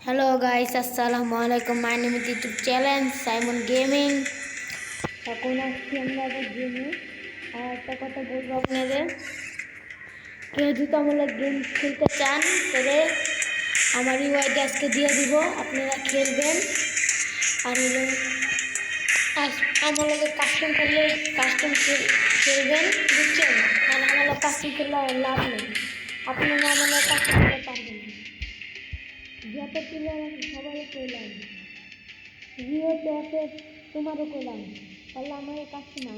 Hello guys, Assalamualaikum. My name is YouTube channel Simon Gaming. এখন আসছি আমরা আবার গেমে। আর একটা কথা বলবো আপনাদের, কেউ যদি আমরা গেম খেলতে চান তবে আমার ইউআইডি আজকে দিয়ে দিব, আপনারা খেলবেন। আর হলো আমার লোকে কাস্টম করলে কাস্টম খেলবেন, বুঝছেন? কারণ আমার লোক কাস্টম করলে লাভ নেই, আপনারা আমার লোক কাস্টম করতে পারবেন না। যত প্লেয়ার আছে সবারও কইলাম, রিওতে আছে তোমারও কইলাম, তাহলে আমার কাছে না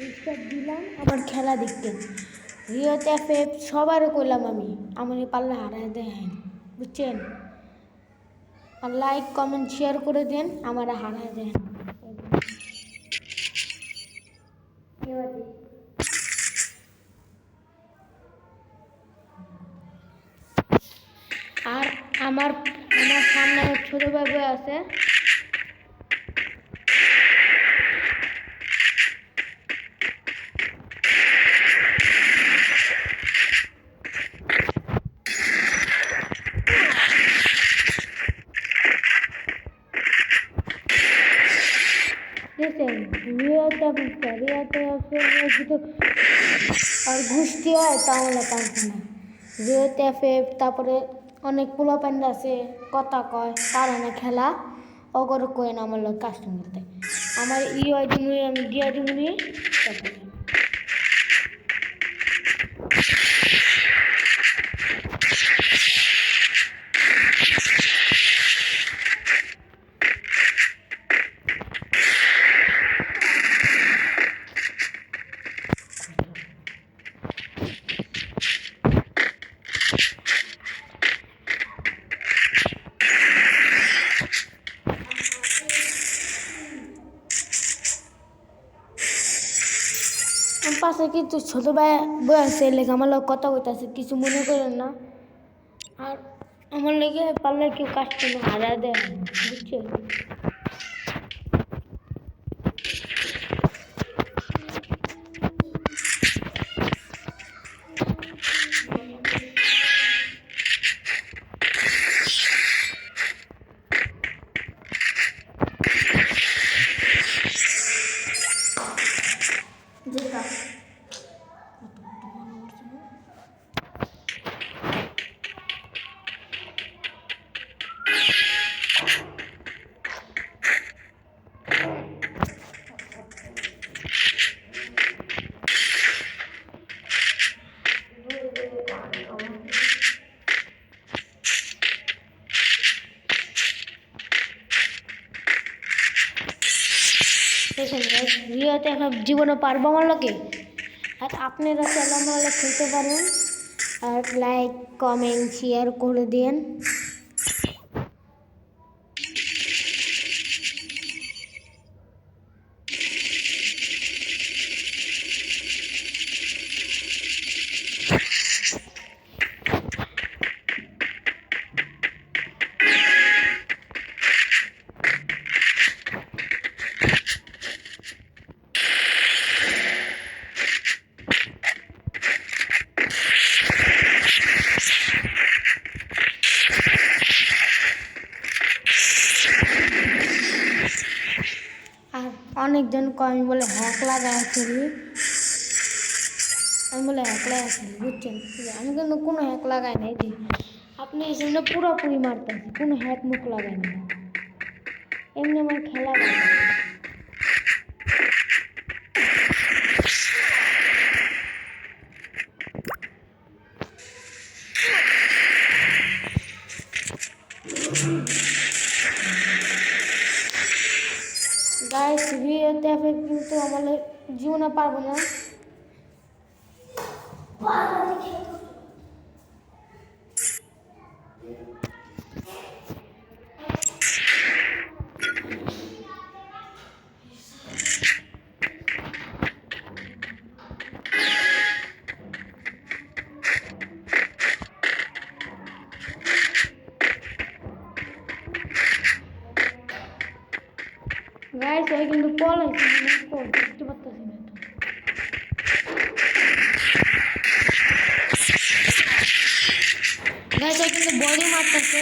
রিস্টার্ট দিলাম আমার খেলা দেখতে। রিওতে আছে সবারও কইলাম আমি, আমার পাল্লা হারায় দেয়, বুঝছেন? আর লাইক কমেন্ট শেয়ার করে দেন, আমার হারায় দেয়। আর আমার সামনে ছোট বাবু আছে, দেখছেন? রিয়াতে আর ঘুষটি হয় তাহলে কাঁদছে না। রিওতে তারপরে অনেক পোলা প্যান্ড আছে, কথা কয় পারে না খেলা, অগর কয় না আমার লোক কাস্টম করতে। আমার ইউআইডি আমি দিয়া দিবনি। পাশে কিন্তু ছোট ভাই বই আছে, লেগে আমার লোক কথা কইতাছে, কিছু মনে করেন না। আর আমার লেগে পারলে কেউ কাস্টম হারা দেয়, বুঝছেন? রিওতে এখন জীবনে পারবো আমার লোকে। আর আপনারা চাইলে আমার লোক খেলতে পারেন, আর লাইক কমেন্ট শেয়ার করে দেন। অনেকজন আমি বলে হ্যাক লাগায় খেলি, আমি বলে হ্যাক লাগাই খেলি, বুঝছেন? আমি কিন্তু কোনো হ্যাক লাগাই নাই, যে আপনি এই জন্য পুরোপুরি মারতেছি, কোনো হ্যাক মুখ লাগাই না, এমনি আমার খেলা গাইস। রিওতে কিন্তু আমার জীবনে পারবো না। গাইস ওই কিন্তু পলাইছে, দেখতে পারতেছি না তো। গাইস কিন্তু বডি মারতেছে।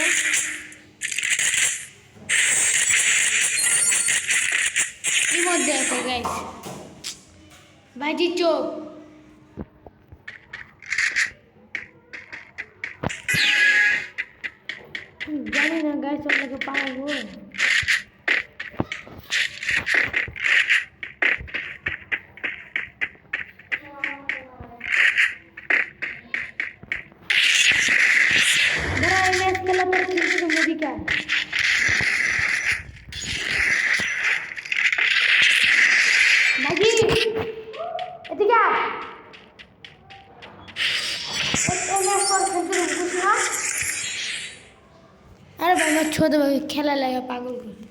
কি মধ্যে আছে গাইস, ভাইজি চোপ জানি না গাইস, আপনাকে পারবো मैच खेला पर किसी को मूवी क्या भाजी এদিকে मैच पर खेलते कुछ ना। अरे भाई मैं छोड़ दे भाई, खेला लगा पागल को।